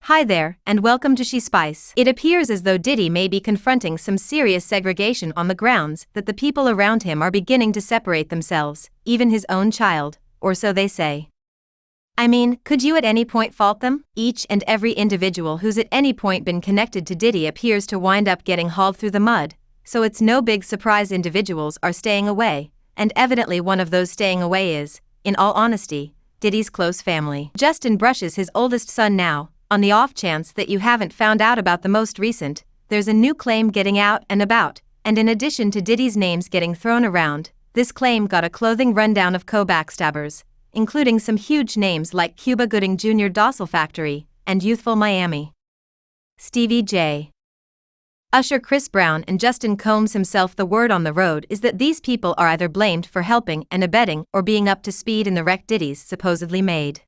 Hi there, and welcome to She Spice. It appears as though Diddy may be confronting some serious segregation on the grounds that the people around him are beginning to separate themselves, even his own child, or so they say. I mean, could you at any point fault them? Each and every individual who's at any point been connected to Diddy appears to wind up getting hauled through the mud, so it's no big surprise individuals are staying away, and evidently one of those staying away is, in all honesty, Diddy's close family. Justin brushes his oldest son now. On the off chance that you haven't found out about the most recent, there's a new claim getting out and about, and in addition to Diddy's names getting thrown around, this claim got a clothing rundown of co-backstabbers, including some huge names like Cuba Gooding Jr. Dossal Factory, and Youthful Miami. Stevie J. Usher Chris Brown and Justin Combs himself. The word on the road is that these people are either blamed for helping and abetting or being up to speed in the wreck Diddy's supposedly made.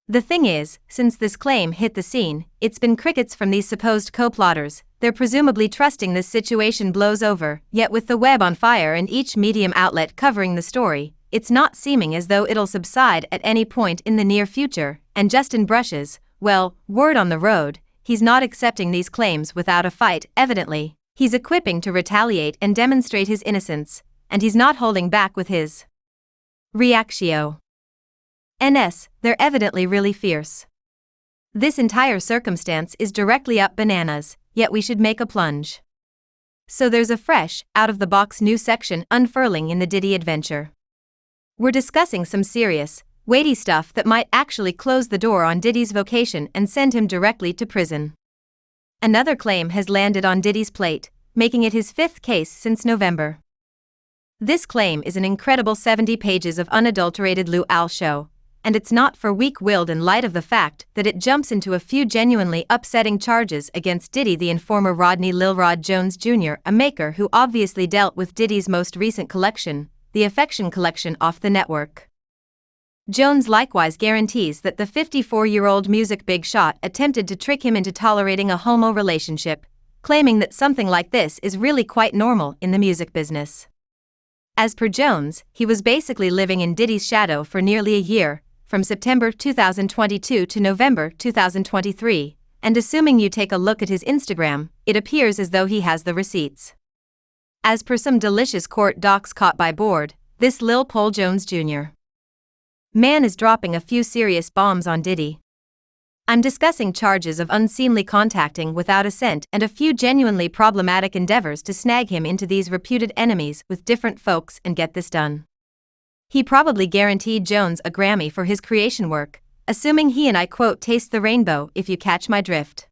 The thing is, since this claim hit the scene, it's been crickets from these supposed co-plotters. They're presumably trusting this situation blows over, yet with the web on fire and each medium outlet covering the story, it's not seeming as though it'll subside at any point in the near future, and Justin brushes, well, word on the road, he's not accepting these claims without a fight. Evidently, he's equipping to retaliate and demonstrate his innocence, and he's not holding back with his reactio. NS, they're evidently really fierce. This entire circumstance is directly up bananas, yet we should make a plunge. So there's a fresh, out-of-the-box new section unfurling in the Diddy adventure. We're discussing some serious, weighty stuff that might actually close the door on Diddy's vocation and send him directly to prison. Another claim has landed on Diddy's plate, making it his fifth case since November. This claim is an incredible 70 pages of unadulterated Lou show. And it's not for weak-willed in light of the fact that it jumps into a few genuinely upsetting charges against Diddy the informer Rodney Lil Rod Jones Jr., a maker who obviously dealt with Diddy's most recent collection, the Affection Collection off the network. Jones likewise guarantees that the 54-year-old music big shot attempted to trick him into tolerating a homo relationship, claiming that something like this is really quite normal in the music business. As per Jones, he was basically living in Diddy's shadow for nearly a year, from September 2022 to November 2023, and assuming you take a look at his Instagram, it appears as though he has the receipts. As per some delicious court docs caught by board, this Lil Pol Jones Jr. man is dropping a few serious bombs on Diddy. I'm discussing charges of unseemly contacting without assent and a few genuinely problematic endeavors to snag him into these reputed enemies with different folks and get this done. He probably guaranteed Jones a Grammy for his creation work, assuming he and I quote taste the rainbow if you catch my drift.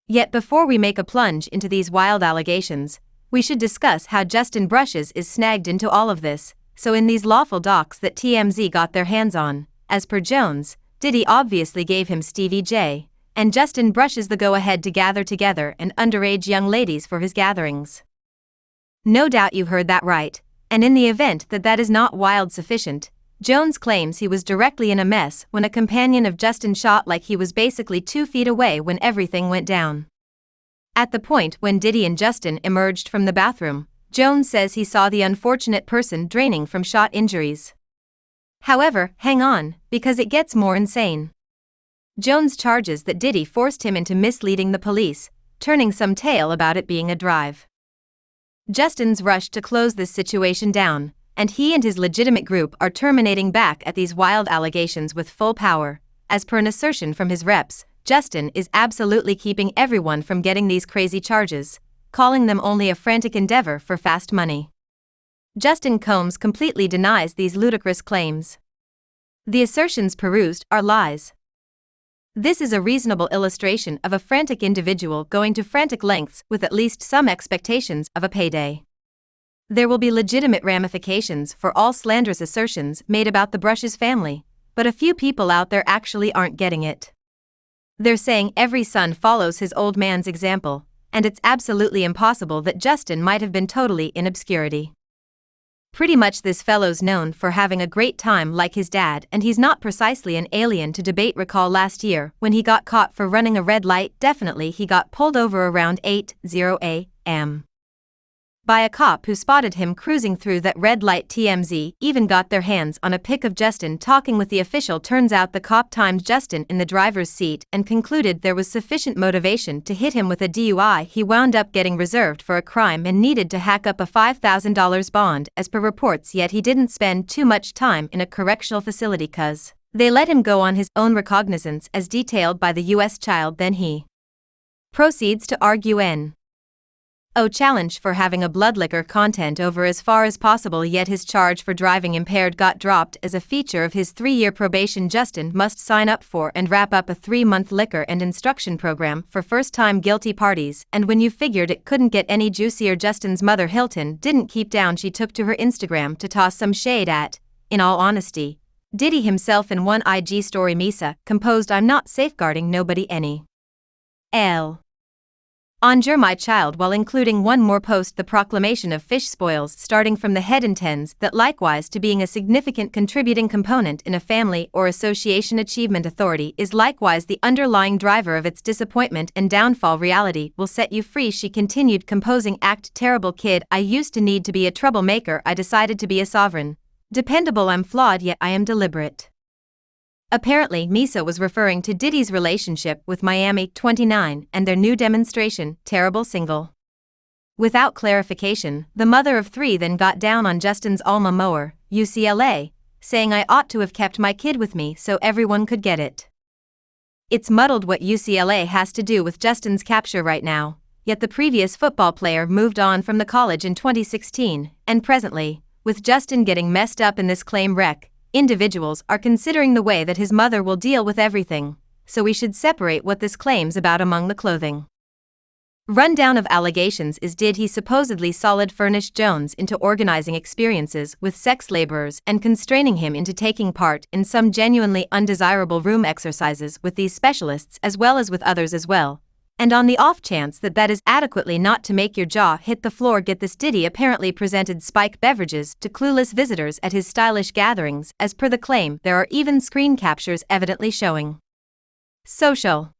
Yet before we make a plunge into these wild allegations, we should discuss how Justin Brushes is snagged into all of this. So in these lawful docs that TMZ got their hands on, as per Jones, Diddy obviously gave him Stevie J, and Justin Brushes the go-ahead to gather together and underage young ladies for his gatherings. No doubt you heard that right. And in the event that that is not wild sufficient, Jones claims he was directly in a mess when a companion of Justin shot like he was basically 2 feet away when everything went down. At the point when Diddy and Justin emerged from the bathroom, Jones says he saw the unfortunate person draining from shot injuries. However, hang on, because it gets more insane. Jones charges that Diddy forced him into misleading the police, turning some tale about it being a drive. Justin's rushed to close this situation down, and he and his legitimate group are terminating back at these wild allegations with full power. As per an assertion from his reps, Justin is absolutely keeping everyone from getting these crazy charges, calling them only a frantic endeavor for fast money. Justin Combs completely denies these ludicrous claims. The assertions perused are lies. This is a reasonable illustration of a frantic individual going to frantic lengths with at least some expectations of a payday. There will be legitimate ramifications for all slanderous assertions made about the Brushes family, but a few people out there actually aren't getting it. They're saying every son follows his old man's example, and it's absolutely impossible that Justin might have been totally in obscurity. Pretty much this fellow's known for having a great time like his dad, and he's not precisely an alien to debate. Recall last year when he got caught for running a red light. Definitely he got pulled over around 8:00 a.m. by a cop who spotted him cruising through that red light. TMZ even got their hands on a pic of Justin talking with the official. Turns out the cop timed Justin in the driver's seat and concluded there was sufficient motivation to hit him with a DUI. He wound up getting reserved for a crime and needed to hack up a $5,000 bond as per reports, yet he didn't spend too much time in a correctional facility cuz they let him go on his own recognizance as detailed by the U.S. child. Then he proceeds to argue challenge for having a blood liquor content over as far as possible, yet his charge for driving impaired got dropped as a feature of his 3-year probation. Justin must sign up for and wrap up a 3-month liquor and instruction program for first-time guilty parties, and when you figured it couldn't get any juicier, Justin's mother Hilton didn't keep down. She took to her Instagram to toss some shade at, in all honesty, Diddy himself. In one IG story, Misa composed, "I'm not safeguarding nobody any Anger my child," while including one more post, the proclamation of fish spoils starting from the head, intends that likewise to being a significant contributing component in a family or association. Achievement authority is likewise the underlying driver of its disappointment and downfall. Reality will set you free, she continued, composing, "Act terrible kid, I used to need to be a troublemaker, I decided to be a sovereign. Dependable, I'm flawed yet I am deliberate." Apparently, Misa was referring to Diddy's relationship with Miami 29 and their new demonstration, "Terrible Single." Without clarification, the mother of 3 then got down on Justin's alma mater, UCLA, saying, "I ought to have kept my kid with me so everyone could get it." It's muddled what UCLA has to do with Justin's capture right now, yet the previous football player moved on from the college in 2016, and presently, with Justin getting messed up in this claim wreck, individuals are considering the way that his mother will deal with everything, so we should separate what this claims about among the clothing. Rundown of allegations is: did he supposedly solid furnish Jones into organizing experiences with sex laborers and constraining him into taking part in some genuinely undesirable room exercises with these specialists as well as with others as well, and on the off chance that that is adequately not to make your jaw hit the floor, get this, Diddy apparently presented spike beverages to clueless visitors at his stylish gatherings. As per the claim, there are even screen captures evidently showing social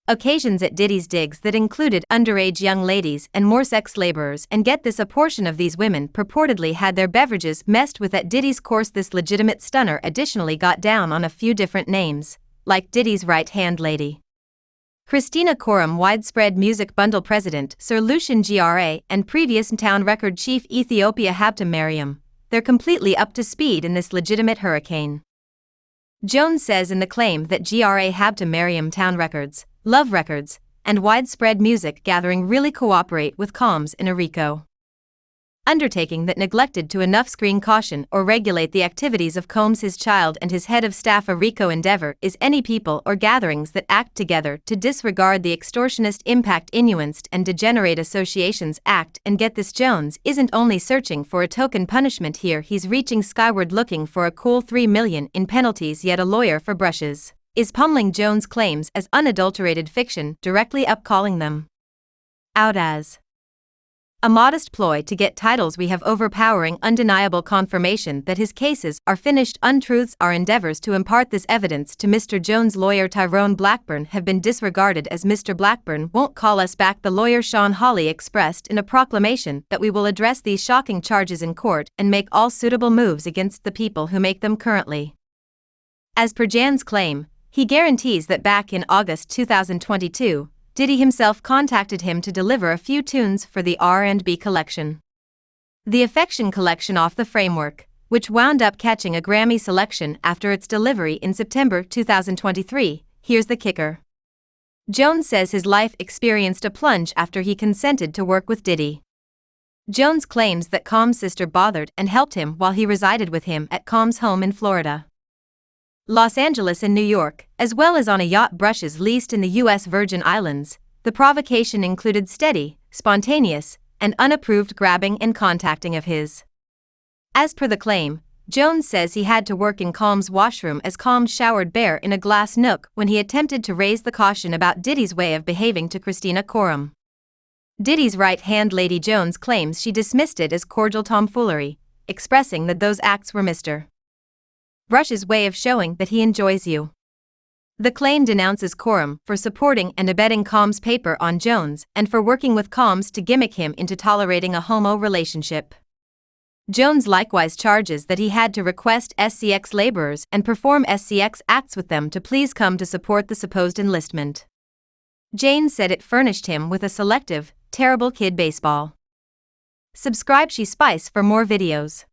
occasions at Diddy's digs that included underage young ladies and more sex laborers, and get this, a portion of these women purportedly had their beverages messed with at Diddy's course. This legitimate stunner additionally got down on a few different names, like Diddy's right-hand lady Christina Korum, Widespread Music Bundle President Sir Lucian Gra, and previous Town Record Chief Ethiopia Habtem Mariam. They're completely up to speed in this legitimate hurricane. Jones says in the claim that Gra, Habtem Mariam, Town Records, Love Records, and Widespread Music Gathering really cooperate with Combs in a RICO undertaking that neglected to enough screen caution or regulate the activities of Combs, his child, and his head of staff. A RICO endeavor is any people or gatherings that act together to disregard the extortionist impact innuenced and degenerate associations act. And get this, Jones isn't only searching for a token punishment here, he's reaching skyward looking for a cool $3 million in penalties, yet a lawyer for brushes is pummeling Jones' claims as unadulterated fiction, directly up calling them out as a modest ploy to get titles. We have overpowering, undeniable confirmation that his cases are finished untruths. Our endeavors to impart this evidence to Mr. Jones' lawyer Tyrone Blackburn have been disregarded as Mr. Blackburn won't call us back. The lawyer Sean Hawley expressed in a proclamation that we will address these shocking charges in court and make all suitable moves against the people who make them currently. As per Jan's claim, he guarantees that back in August 2022, Diddy himself contacted him to deliver a few tunes for the R&B collection, the Affection Collection off the Framework, which wound up catching a Grammy selection after its delivery in September 2023. Here's the kicker. Jones says his life experienced a plunge after he consented to work with Diddy. Jones claims that Combs' sister bothered and helped him while he resided with him at Combs' home in Florida, Los Angeles, and New York, as well as on a yacht Brushes leased in the U.S. Virgin Islands. The provocation included steady, spontaneous, and unapproved grabbing and contacting of his. As per the claim, Jones says he had to work in Combs' washroom as Combs showered bare in a glass nook when he attempted to raise the caution about Diddy's way of behaving to Christina Korum. Diddy's right-hand lady Jones claims she dismissed it as cordial tomfoolery, expressing that those acts were Mr. Brush's way of showing that he enjoys you. The claim denounces Coram for supporting and abetting Combs' paper on Jones and for working with Combs to gimmick him into tolerating a homo relationship. Jones likewise charges that he had to request SCX laborers and perform SCX acts with them to please come to support the supposed enlistment. Jane said it furnished him with a selective, terrible kid baseball. Subscribe She Spice for more videos.